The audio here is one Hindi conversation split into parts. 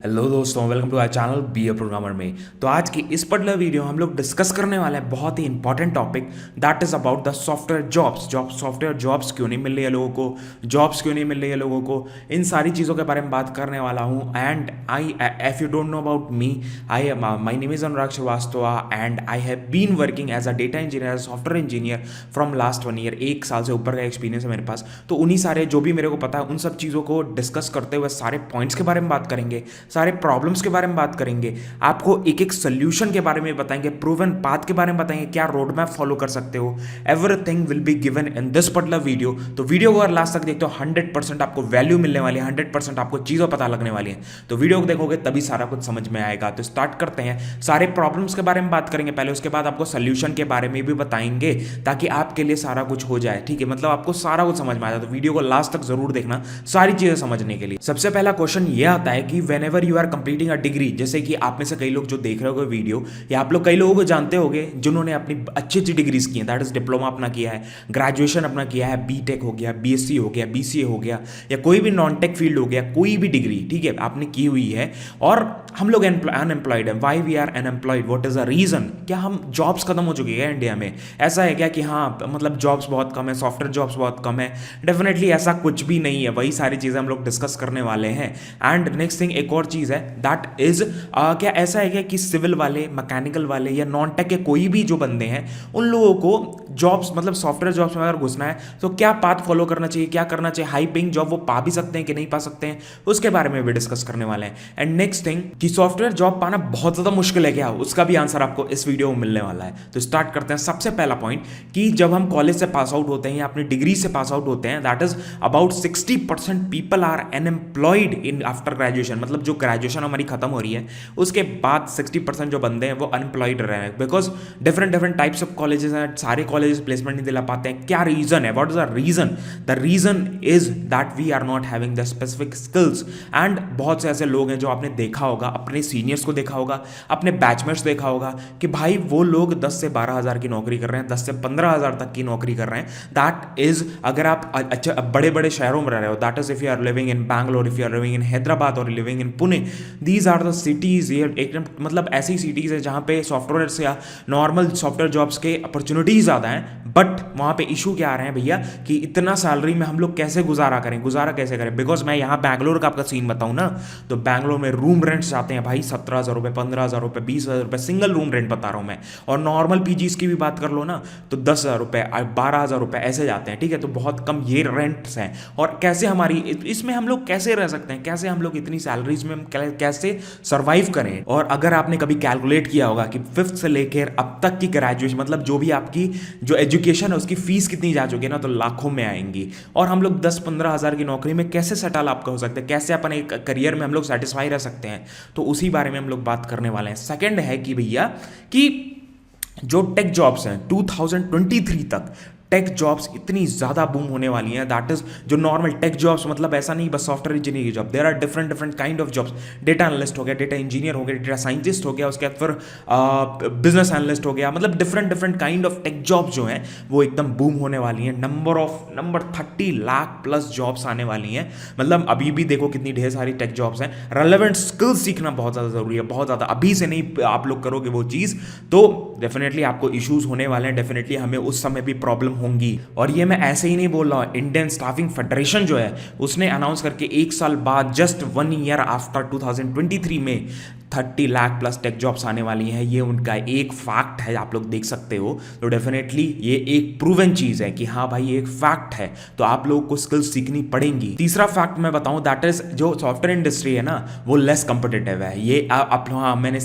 हेलो दोस्तों, welcome to our channel be a programmer में। तो आज की इस पर्टिकुलर वीडियो हम लोग डिस्कस करने वाले हैं बहुत ही important topic, that is about the software jobs. Software jobs क्यों नहीं मिल रही है लोगों को, जॉब्स क्यों नहीं मिल रही है लोगों को, इन सारी चीज़ों के बारे में बात करने वाला हूँ। And I, if you don't know about me, I my name is Anurag Shrivastava and I have been working as a data engineer, software engineer from last 1 year. 1 साल से ऊपर का एक्सपीरियंस है मेरे पास। तो उन्हीं सारे जो भी मेरे को पता है उन सब चीज़ों को डिस्कस करते हुए सारे पॉइंट्स के बारे में बात करेंगे, सारे प्रॉब्लम्स के बारे में बात करेंगे, आपको एक एक सोल्यूशन के बारे में बताएंगे, प्रूवन पाथ के बारे में बताएंगे, क्या रोड मैप फॉलो कर सकते हो। Everything will be given in this particular video. तो वीडियो को अगर लास्ट तक देखते हो 100% आपको वैल्यू मिलने वाली है, 100% आपको चीज़ों पता लगने वाली है। तो वीडियो को देखोगे तभी सारा कुछ समझ में आएगा। तो स्टार्ट करते हैं। सारे प्रॉब्लम्स के बारे में बात करेंगे पहले, उसके बाद आपको सोल्यूशन के बारे में भी बताएंगे ताकि आपके लिए सारा कुछ हो जाए। ठीक है, मतलब आपको सारा कुछ समझ में आ जाए। तो वीडियो को लास्ट तक जरूर देखना सारी चीजें समझने के लिए। सबसे पहला क्वेश्चन ये आता है कि whenever you are completing degree, जैसे कि आप में से कई लोग जो देख रहे होगे वीडियो, या आप लोग कई लोगों को जानते होंगे जिन्होंने अपनी अच्छी अच्छी डिग्रीज की हैं, दैट इज डिप्लोमा अपना किया है, ग्रेजुएशन अपना किया है, बीटेक हो गया, बीएससी हो गया, बीसीए हो गया, या कोई भी नॉन टेक फील्ड हो गया, कोई भी डिग्री, ठीक है, आपने की हुई है। और हम लोग अनएम्प्लॉयड है। Why we are unemployed, what is the reason? क्या हम जॉब्स खत्म हो चुकी है इंडिया में? ऐसा है क्या कि हाँ मतलब जॉब्स बहुत कम है, सॉफ्टवेयर जॉब्स बहुत कम है? डेफिनेटली ऐसा कुछ भी नहीं है। वही सारी चीज़ें हम लोग डिस्कस करने वाले हैं। एंड नेक्स्ट थिंग, एक और चीज़ है, दैट इज क्या ऐसा है क्या कि सिविल वाले, मैकेनिकल वाले या नॉन टेक के कोई भी जो बंदे हैं उन लोगों को जॉब्स मतलब सॉफ्टवेयर जॉब्स में अगर घुसना है तो क्या पाथ फॉलो करना चाहिए, क्या करना चाहिए, हाई पेइंग जॉब वो पा भी सकते हैं कि नहीं पा सकते हैं, उसके बारे में भी डिस्कस करने वाले हैं। एंड नेक्स्ट थिंग कि सॉफ्टवेयर जॉब पाना बहुत ज़्यादा मुश्किल है क्या, उसका भी आंसर आपको इस वीडियो में मिलने वाला है। तो स्टार्ट करते हैं। सबसे पहला पॉइंट कि जब हम कॉलेज से पास आउट होते हैं या अपनी डिग्री से पास आउट होते हैं, that is about 60% people are unemployed in after graduation. मतलब जो ग्रेजुएशन हमारी खत्म हो रही है उसके बाद 60% जो बंदे हैं वो अनएम्प्लॉयड रहे हैं, because different different types of colleges हैं, सारे कॉलेजेस प्लेसमेंट नहीं दिला पाते हैं। क्या रीजन है? What is the reason? The reason is that we are not having the specific skills. And बहुत से ऐसे लोग हैं जो आपने देखा होगा, अपने सीनियर्स को देखा होगा, अपने बैचमेट्स देखा होगा कि भाई वो लोग 10 से 12 हज़ार की नौकरी कर रहे हैं, 10 से 15 हज़ार तक की नौकरी कर रहे हैं। दैट इज अगर आप अच्छा बड़े बड़े शहरों में रह रहे हो, that is if you are living in Bangalore, if you are living in Hyderabad और living in Pune, these are the cities. ये एकदम मतलब ऐसी सिटीज है जहाँ पे सॉफ्टवेयर से या नॉर्मल सॉफ्टवेयर जॉब्स के अपॉर्चुनिटीज ज़्यादा हैं। बट वहाँ पे इशू क्या आ रहे हैं भैया कि इतना सैलरी में हम लोग कैसे गुजारा करें, गुजारा कैसे करें? बिकॉज मैं यहाँ बैंगलोर का आपका सीन बताऊँ ना, तो बैंगलोर में रूम रेंट्स जाते हैं भाई 17,000 रुपये, 15,000 रुपये, 20,000 रुपये, सिंगल रूम रेंट बता रहा हूँ मैं। और नॉर्मल पीजीज की भी बात कर लो ना तो 10,000 रुपये, 12,000 रुपये ऐसे जाते हैं। ठीक है, तो बहुत कम ये रेंट्स हैं। और कैसे हमारी इसमें हम लोग कैसे रह सकते हैं, कैसे हम लोग इतनी सैलरीज में कैसे सर्वाइव करें? और अगर आपने कभी कैलकुलेट किया होगा कि 5th से लेकर अब तक की ग्रेजुएशन मतलब जो भी आपकी जो एजुकेशन है उसकी फीस कितनी जा चुकी है ना, तो लाखों में आएंगी। और हम लोग 10-15 हज़ार की नौकरी में कैसे सेटल आपका हो सकते हैं, कैसे अपन एक करियर में हम लोग सेटिस्फाई रह सकते हैं, तो उसी बारे में हम लोग बात करने वाले हैं। सेकंड है कि भैया कि जो टेक जॉब्स हैं 2023 तक टेक जॉब्स इतनी ज़्यादा बूम होने वाली हैं, दैट इज जो नॉर्मल टेक जॉब्स मतलब ऐसा नहीं बस सॉफ्टवेयर इंजीनियर की job, there are different different kind of jobs. Data analyst हो गया, डेटा इंजीनियर हो गया, डेटा साइंटिस्ट हो गया, उसके बाद फिर बिजनेस एनालिस्ट हो गया, मतलब different different kind of tech jobs जो हैं वो एकदम बूम होने वाली हैं। नंबर 30 लाख प्लस जॉब्स आने वाली हैं। मतलब अभी भी देखो कितनी ढेर सारी टेक जॉब्स हैं। रेलेवेंट स्किल्स सीखना बहुत ज़्यादा ज़रूरी है, बहुत ज़्यादा। अभी से नहीं आप लोग करोगे वो चीज़ तो डेफिनेटली आपको इश्यूज होने वाले हैं, डेफिनेटली हमें उस समय भी प्रॉब्लम होंगी। और ये मैं ऐसे ही नहीं बोल रहा हूँ, इंडियन स्टाफिंग फेडरेशन जो है उसने अनाउंस करके 1 साल बाद, जस्ट 1 ईयर आफ्टर 2023 में 30 लाख प्लस टेक जॉब्स आने वाली हैं। ये उनका एक फैक्ट है, आप लोग देख सकते हो। तो डेफिनेटली ये एक प्रूवन चीज़ है कि हाँ भाई ये एक फैक्ट है, तो आप लोगों को स्किल्स सीखनी पड़ेंगी। तीसरा फैक्ट मैं बताऊं, दैट इज जो सॉफ्टवेयर इंडस्ट्री है ना वो लेस कॉम्पिटिटिव है। ये हाँ आपने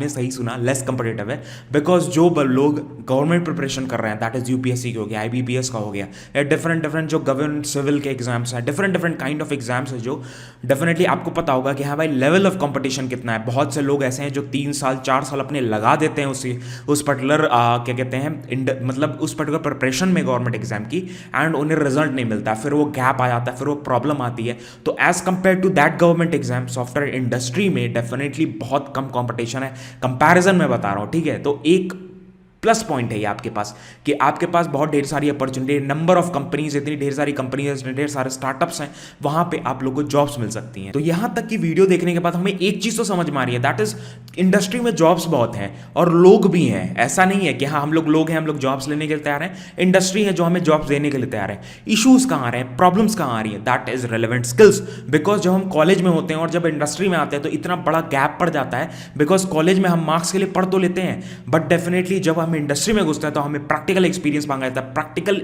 सही सुना, लेस कॉम्पिटिटिव है। बिकॉज जो लोग गवर्नमेंट प्रिपरेशन कर रहे हैं, दैट इज यूपीएससी का हो गया, आईबीपीएस का हो गया, या डिफरेंट डिफरेंट जो गवर्नमेंट सिविल के एग्जाम्स हैं, different different kind of exams है, जो डेफिनेटली आपको पता होगा कि हाँ भाई लेवल ऑफ कंपटीशन कितना है। बहुत से लोग ऐसे हैं जो 3 साल 4 साल अपने लगा देते हैं उस पर्टिकुलर क्या कहते हैं मतलब उस पर्टिकुलर प्रिपरेशन में गवर्नमेंट एग्जाम की, एंड उन्हें रिजल्ट नहीं मिलता, फिर वो गैप आ जाता है, फिर वो प्रॉब्लम आती है। तो as compare to that government exam, software industry में डेफिनेटली बहुत कम कॉम्पिटिशन है, कंपैरिजन में बता रहा हूँ। ठीक है, तो एक प्लस पॉइंट है ये आपके पास कि आपके पास बहुत ढेर सारी अपॉर्चुनिटी, नंबर ऑफ कंपनीज, इतनी ढेर सारी कंपनीज, इतने ढेर सारे स्टार्टअप्स हैं, वहां पे आप लोगों को जॉब्स मिल सकती हैं। तो यहां तक की वीडियो देखने के बाद हमें एक चीज तो समझ में आ रही है, दैट इज इंडस्ट्री में जॉब्स बहुत हैं और लोग भी हैं। ऐसा नहीं है कि हाँ हम लोग हैं, हम लोग जॉब्स लेने के लिए तैयार हैं, इंडस्ट्री है जो हमें जॉब्स देने के लिए तैयार है। इश्यूज कहाँ आ रहे हैं, प्रॉब्लम्स कहाँ आ रही है, that is relevant skills. Because जब हम कॉलेज में होते हैं और जब इंडस्ट्री में आते हैं तो इतना बड़ा गैप पड़ जाता है, बिकॉज कॉलेज में हम मार्क्स के लिए पढ़ तो लेते हैं, बट डेफिनेटली जब हम इंडस्ट्री में घुसते हैं तो हमें प्रैक्टिकल एक्सपीरियंस मांगा जाता है, प्रैक्टिकल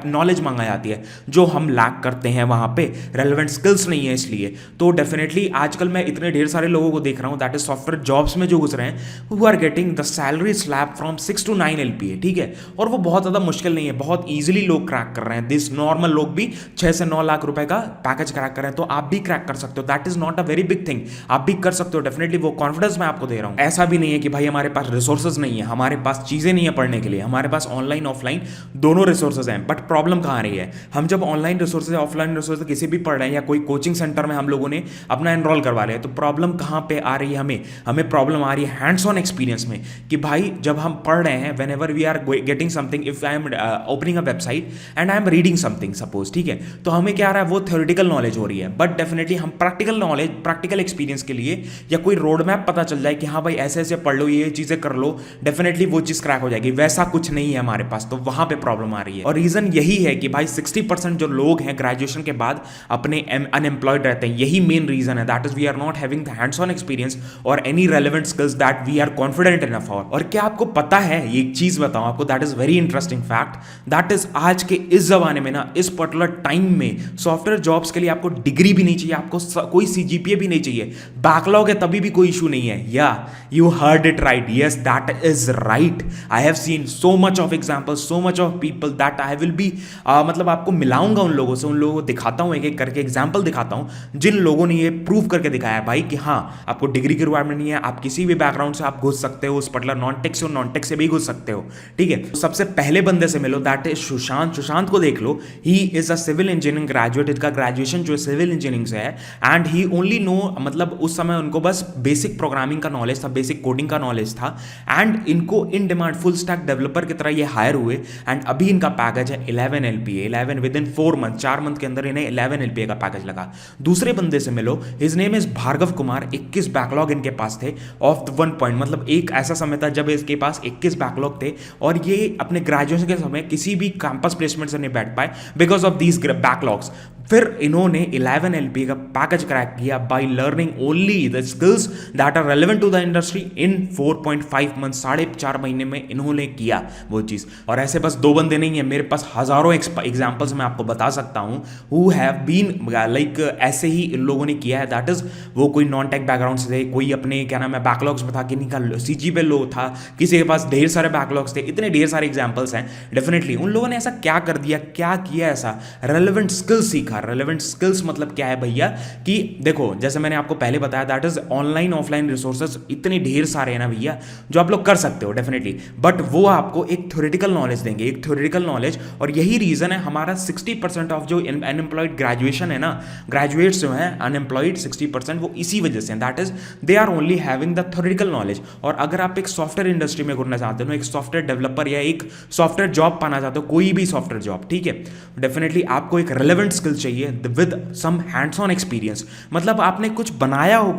नॉलेज मांगा जाती है, जो हम लैक करते हैं वहां पे, रेलेवेंट स्किल्स नहीं है इसलिए। तो डेफिनेटली आजकल मैं इतने ढेर सारे लोगों को देख रहा हूं दैट इज सॉफ्टवेयर जॉब्स में जो घुस रहे हैं, who are getting the salary slab from 6 to 9 LPA, ठीक है। और वो बहुत ज्यादा मुश्किल नहीं है, बहुत इजीली लोग क्रैक कर रहे हैं। दिस नॉर्मल लोग भी 6 से 9 लाख रुपए का पैकेज क्रैक कर रहे हैं, तो आप भी क्रैक कर सकते हो। That is not a very big thing, आप भी कर सकते हो डेफिनेटली, वो कॉन्फिडेंस मैं आपको दे रहा हूं। ऐसा भी नहीं है कि भाई हमारे पास रिसोर्सेज नहीं है, हमारे पास चीजें नहीं है पढ़ने के लिए, हमारे पास ऑनलाइन ऑफलाइन दोनों रिसोर्सेज हैं। बट प्रॉब्लम कहां आ रही है, हम जब ऑनलाइन रिसोर्सेज ऑफलाइन रिसोर्सेज किसी भी पढ़ रहे हैं या कोई कोचिंग सेंटर में हम लोगों ने अपना एनरोल करवा लिया, तो प्रॉब्लम कहां पे आ रही है, हमें प्रॉब्लम आ रही है हैंड्स ऑन एक्सपीरियंस में। कि भाई जब हम पढ़ रहे हैं, whenever we are getting something, if I am opening a website and I am reading something suppose, ठीक है, तो हमें क्या आ रहा है, वो थ्योरेटिकल नॉलेज हो रही है। बट डेफिनेटली हम प्रैक्टिकल नॉलेज, प्रैक्टिकल एक्सपीरियंस के लिए या कोई रोड मैप पता चल जाए कि हाँ भाई ऐसे ऐसे पढ़ लो, ये चीजें कर लो, डेफिनेटली वो चीज क्रैक हो जाएगी। वैसा कुछ नहीं है हमारे पास, तो वहां पे प्रॉब्लम आ रही है। और रीजन यही है कि भाई 60% जो लोग हैं ग्रेजुएशन के बाद अपने अनएम्प्लॉयड रहते हैं, यही मेन रीजन है। That is we are not having the hands on experience और any relevant skills that we are confident enough for. और क्या आपको पता है, ये एक चीज बताऊं आपको, that is very interesting fact, that is आज के इस जमाने में ना, इस पर्टिकुलर टाइम में सॉफ्टवेयर जॉब्स के लिए आपको डिग्री भी नहीं चाहिए, आपको कोई CGPA भी नहीं चाहिए, बैकलॉग है तभी भी कोई इशू नहीं है। या you heard it right, yes that is right. I have seen so much of example, so much of people that I will be मतलब आपको मिलाऊंगा उन लोगों से, उन लोगों को दिखाता हूं, एक एक करके एग्जांपल दिखाता हूं जिन लोगों ने ये प्रूव करके दिखाया है भाई कि हाँ आपको डिग्री की रिक्वायरमेंट नहीं है, आप किसी भी बैकग्राउंड से आप घुस सकते हो, उस पर्टिकुलर नॉन टेक से भी घुस सकते हो, ठीक है। तो सबसे पहले बंदे से मिलो, दैट इज सुशांत। सुशांत को देख लो, he is a civil engineering graduate, इसका ग्रेजुएशन जो सिविल इंजीनियरिंग से है, एंड ही ओनली नो, मतलब उस समय उनको बस बेसिक प्रोग्रामिंग का नॉलेज था, बेसिक कोडिंग का नॉलेज था, एंड इनको in demand full stack developer की तरह ये हायर हुए, एंड अभी इनका पैकेज है 11 LPA, 11 with in 4 month, 4 month के अंदर इन्हें 11 LPA का पैकेज लगा। दूसरे बंदे से मिलो, his name is Bhargav Kumar, 21 backlog इनके पास थे ऑफ द 1 पॉइंट, मतलब एक ऐसा समय था जब इसके पास 21 बैकलॉग थे और ये अपने ग्रेजुएशन के समय किसी भी कैंपस प्लेसमेंट से नहीं बैठ पाए बिकॉज ऑफ दीज बैकलॉग्स। फिर इन्होंने 11 LPA का पैकेज क्रैक किया by learning only the skills that are relevant to the industry in 4.5 month, 4.5 महीने में इन्होंने किया वो चीज। और ऐसे बस 2 बंदे नहीं है, मेरे पास हजारों एग्जांपल्स मैं आपको बता सकता हूं हु हैव बीन लाइक ऐसे ही इन लोगों ने किया है। दैट इज वो कोई नॉन टेक बैकग्राउंड से थे, कोई अपने क्या नाम है बैकलॉग्स में था, किन्हीं का CGPA लो था, किसी के पास ढेर सारे बैकलॉग्स थे, इतने ढेर सारे एग्जांपल्स हैं। डेफिनेटली उन लोगों ने ऐसा क्या कर दिया, क्या किया ऐसा, रेलेवेंट स्किल्स सीखा। रेलेवेंट स्किल्स मतलब क्या है भैया, कि देखो जैसे मैंने आपको पहले बताया, that is online offline resources इतने ढेर सारे हैं ना भैया, जो आप लोग कर सकते हो डेफिनेटली, बट वो आपको एक थ्योरेटिकल नॉलेज देंगे, एक थ्योरेटिकल नॉलेज। और यही रीजन है हमारा 60% ऑफ जो अनएम्प्लॉयड ग्रेजुएशन है ना, ग्रेजुएट्स जो हैं अनएम्प्लॉयड 60%, वो इसी वजह से, that is they are only having the theoretical knowledge. और अगर आप एक सॉफ्टवेयर इंडस्ट्री में घुसना चाहते हो, एक सॉफ्टवेयर डेवलपर या एक सॉफ्टवेयर जॉब पाना चाहते हो, कोई भी सॉफ्टवेयर जॉब, ठीक है, डेफिनेटली आपको एक रेलेवेंट स्किल चाहिए with some hands on experience. मतलब आपने कुछ बनाया हो,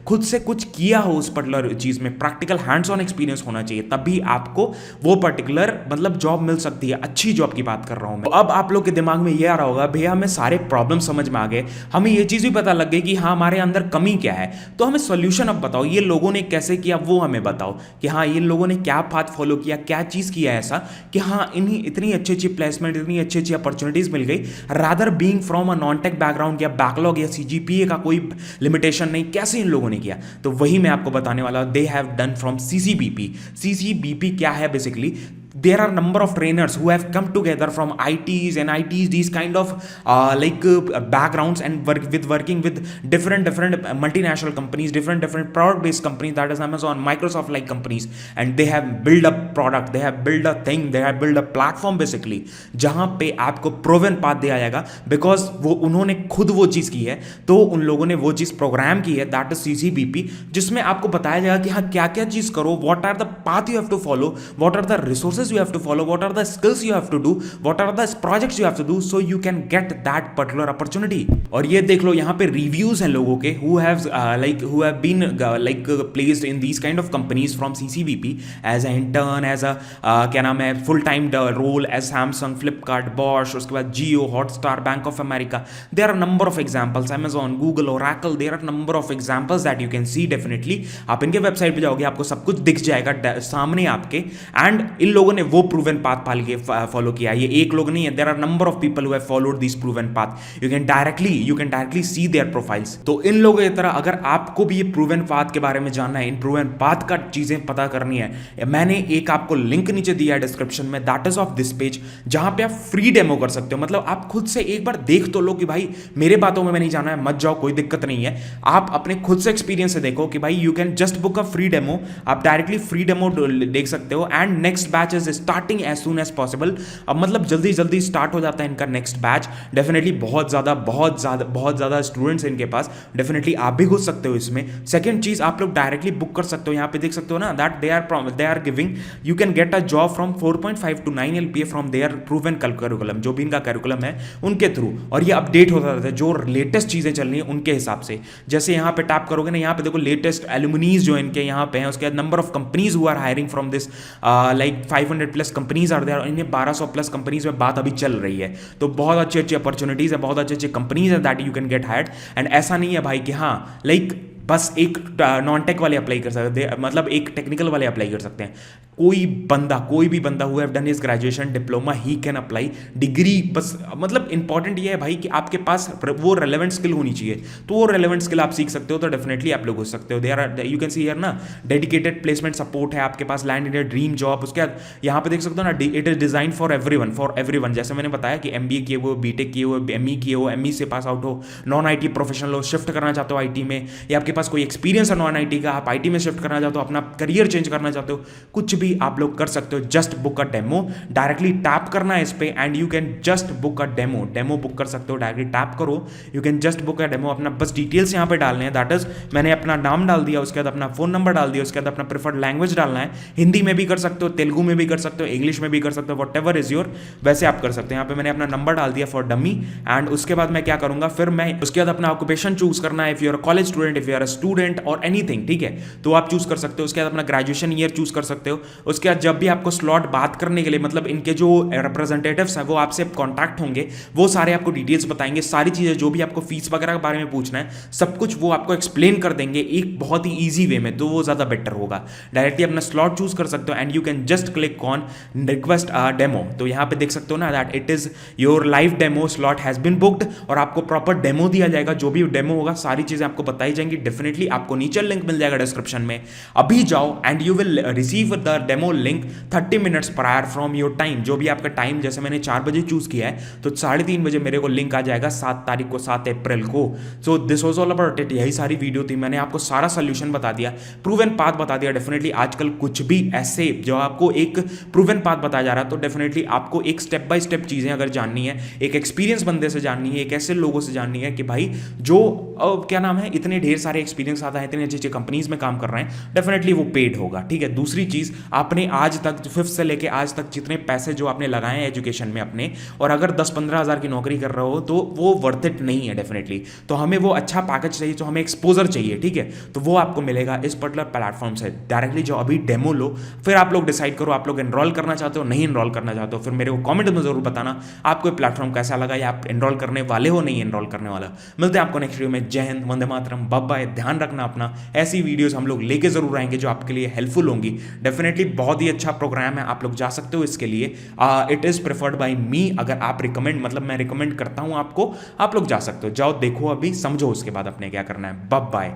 खुद से कुछ किया हो उस पर्टिकुलर चीज में, प्रैक्टिकल हैंड्स ऑन एक्सपीरियंस होना चाहिए, तभी आपको वो पर्टिकुलर मतलब जॉब मिल सकती है। अच्छी जॉब की बात कर रहा हूं मैं। तो अब आप लोग के दिमाग में ये आ रहा होगा, भैया हमें सारे प्रॉब्लम समझ में आ गए, हमें ये चीज भी पता लग गई कि हाँ हमारे अंदर कमी क्या है, तो हमें सॉल्यूशन अब बताओ, ये लोगों ने कैसे किया वो हमें बताओ, कि हाँ ये लोगों ने क्या पाथ फॉलो किया, क्या चीज किया ऐसा कि हाँ इन्हीं इतनी अच्छी प्लेसमेंट, इतनी अच्छी अपॉर्चुनिटीज मिल गई, rather being from a non tech background या बैकलॉग या CGPA का कोई लिमिटेशन नहीं, कैसे इन लोगों ने किया। तो वही मैं आपको बताने वाला, they have done from CCBP। CCBP क्या है basically, there are number of trainers who have come together from ITs and ITs, these kind of backgrounds, and working with different multinational companies, different product based companies, that is Amazon, Microsoft like companies, and they have built a product, they have built a thing, they have built a platform basically, जहां पे आपको प्रूवन पाथ दिया जाएगा, बिकॉज वो उन्होंने खुद वो चीज की है, तो उन लोगों ने वो चीज प्रोग्राम की है, दैट इज CCBP, जिसमें आपको बताया जाएगा कि हाँ क्या क्या चीज करो, what are the path you have to follow, what are the resources you have to follow, what are the skills you have to do, what are the projects you have to do, so you can get that particular opportunity. और ये देख लो यहाँ पे रिव्यूज हैं लोगों के who have been placed in these kind of companies from CCBP as an intern, as a क्या नाम है, full time role as Samsung, Flipkart, Bosch, उसके बाद Jio, Hotstar, Bank of America, there are number of examples, Amazon, Google, Oracle, there are number of examples that you can see definitely। आप इनके वेबसाइट पे जाओगे आपको सब कुछ दिख जाएगा सामने आपके, एंड इन लोगों ने वो प्रूवन पाथ फॉलो किया, ये एक लोग नहीं है, there are number of people who have followed this proven path, you can directly see their profiles. तो इन लोगों की तरह अगर आपको भी ये प्रूवन पाथ के बारे में जानना है, इन प्रूवन पाथ का चीजें पता करनी है, मैंने एक आपको लिंक नीचे दिया है डिस्क्रिप्शन में, that is of this page, जहां पे आप फ्री डेमो कर सकते हो। मतलब आप खुद से एक बार देख तो लो कि भाई मेरे बातों में नहीं जाना है, मत जाओ, कोई दिक्कत नहीं है, आप अपने खुद से एक्सपीरियंस से देखो कि भाई you can just book a free demo, आप डायरेक्टली फ्री डेमो देख सकते हो, and next batch is starting as soon as possible. अब मतलब जल्दी स्टार्ट हो जाता है इनका नेक्स्ट बैच, डेफिनेटली बहुत ज्यादा स्टूडेंट्स इनके पास, डेफिनेटली आप भी घुस सकते हो इसमें। सेकंड चीज, आप लोग डायरेक्टली बुक कर सकते हो, यहाँ पे देख सकते हो ना, that they are giving, you can get a job from 4.5 to 9 LPA from their proven curriculum, जो भी इनका करिकुलम है उनके थ्रू, और ये अपडेट होता रहता है जो लेटेस्ट चीजें चल रही हैं उनके हिसाब से। जैसे यहाँ पे टैप करोगे ना, यहाँ पे देखो लेटेस्ट एलुमनीज जो इनके यहाँ पे हैं, उसके बाद number of companies who are hiring from this, like 500 plus companies are there, और इन्हें 1200 प्लस कंपनीज में बात अभी चल रही है। तो बहुत अच्छी अपॉर्चुनिटीज है, बहुत अच्छे कंपनीज है that you can get hired. And ऐसा नहीं है भाई कि हाँ लाइक बस एक नॉन टेक वाले अप्लाई कर सकते हैं, मतलब एक टेक्निकल वाले अप्लाई कर सकते हैं। कोई भी बंदा who have done his graduation diploma he can apply, degree बस, मतलब इंपॉर्टेंट ये है भाई कि आपके पास वो रेलेवेंट स्किल होनी चाहिए, तो वो रेलेवेंट स्किल आप सीख सकते हो, तो डेफिनेटली आप लोग हो सकते हो। There are, you can see here ना, डेडिकेटेड प्लेसमेंट सपोर्ट है आपके पास, लैंड इन ड्रीम जॉब। उसके बाद यहाँ पे देख सकते हो ना, it is design for everyone, जैसे मैंने बताया कि MBA किए हुए, BTech किए हुए, ME किए हो, ME से पास आउट हो, नॉन IT प्रोफेशनल हो, शिफ्ट करना चाहते हो IT में, या आपके पास कोई एक्सपीरियंस है नॉन IT का, आप IT में शिफ्ट करना चाहते हो, अपना करियर चेंज करना चाहते हो, कुछ भी आप लोग कर सकते हो। जस्ट बुक अ डेमो, डायरेक्टली टैप करना है इस पे, and you can just book a demo book कर सकते हो, डायरेक्टली टैप करो, you can just book a demo. अपना बस डिटेल्स यहाँ पे डालने हैं, दैट इज मैंने अपना नाम डाल दिया, उसके बाद अपना फोन नंबर डाल दिया, उसके बाद अपना प्रेफर्ड लैंग्वेज डालना है, हिंदी में भी कर सकते हो, तेलुगु में भी कर सकते हो, इंग्लिश में भी कर सकते हो, वट एवर इज योर, वैसे आप कर सकते हो। यहाँ पे मैंने अपना नंबर डाल दिया फॉर डमी, एंड उसके बाद मैं क्या करूंगा, फिर मैं उसके बाद अपना ऑक्यूपेशन चूज करना है, if you are college student, if you are a student और एनीथिंग, ठीक है, तो आप चूज कर सकते हो। उसके बाद अपना ग्रेजुएशन ईयर चूज कर सकते हो। उसके बाद जब भी आपको स्लॉट बात करने के लिए, मतलब इनके जो रिप्रेजेंटेटिव्स हैं वो आपसे कॉन्टैक्ट होंगे, वो सारे आपको डिटेल्स बताएंगे, सारी चीजें जो भी आपको फीस वगैरह के बारे में पूछना है, सब कुछ वो आपको एक्सप्लेन कर देंगे एक बहुत ही ईजी वे में, तो वो ज्यादा बेटर होगा। डायरेक्टली अपना स्लॉट चूज कर सकते हो, and you can just click on request a demo. तो यहाँ पे देख सकते हो ना, that it is your live demo slot has been booked, और आपको प्रॉपर डेमो दिया जाएगा, जो भी डेमो होगा सारी चीजें आपको बताई जाएंगी। डेफिनेटली आपको नीचे लिंक मिल जाएगा डिस्क्रिप्शन में, अभी जाओ and you will receive the demo link 30 minutes prior from your time. जो भी आपका टाइम, जैसे मैंने 4 बजे चूज किया है, तो 3:30 बजे मेरे को लिंक आ जाएगा 7 तारीख को, 7 अप्रैल को। So this was all about it, यही सारी वीडियो थी, मैंने आपको सारा सोल्यूशन बता दिया, प्रूवन पाथ बता दिया। डेफिनेटली आजकल कुछ भी ऐसे जो आपको एक प्रूवन पाथ बताया जा रहा है, तो डेफिनेटली आपको एक स्टेप बाय स्टेप चीजें अगर जाननी है, एक एक्सपीरियंस बंदे से जाननी है, एक ऐसे लोगों से जाननी है कि भाई जो क्या नाम है, इतने ढेर सारे एक्सपीरियंस आता है, इतने अच्छे कंपनीज में काम कर रहे हैं, डेफिनेटली वो पेड होगा, ठीक है। दूसरी चीज, आपने आज तक 5th से लेके आज तक जितने पैसे जो आपने लगाए हैं एजुकेशन में अपने, और अगर 10-15 हज़ार की नौकरी कर रहे हो, तो वो वर्थ इट नहीं है डेफिनेटली। तो हमें वो अच्छा पैकेज चाहिए, तो हमें एक्सपोजर चाहिए, ठीक है, तो वो आपको मिलेगा इस पर्टिकुलर प्लेटफॉर्म से। डायरेक्टली जो अभी डेमो लो, फिर आप लोग डिसाइड करो आप लोग एनरोल करना चाहते हो, नहीं एनरोल करना चाहते हो, फिर मेरे को कमेंट में जरूर बताना आपको ये प्लेटफॉर्म कैसा लगा, या आप एनरोल करने वाले हो, नहीं एनरोल करने वाला। मिलते हैं आपको नेक्स्ट वीडियो में। जय हिंद, वंदे मातरम, बाय बाय। ध्यान रखना अपना, ऐसी वीडियोस हम लोग लेके जरूर आएंगे जो आपके लिए हेल्पफुल होंगी। डेफिनेटली बहुत ही अच्छा प्रोग्राम है, आप लोग जा सकते हो इसके लिए। इट इज प्रेफर्ड बाय मी, अगर आप रिकमेंड, मतलब मैं रिकमेंड करता हूं आपको, आप लोग जा सकते हो, जाओ देखो, अभी समझो, उसके बाद अपने क्या करना है। Bye bye.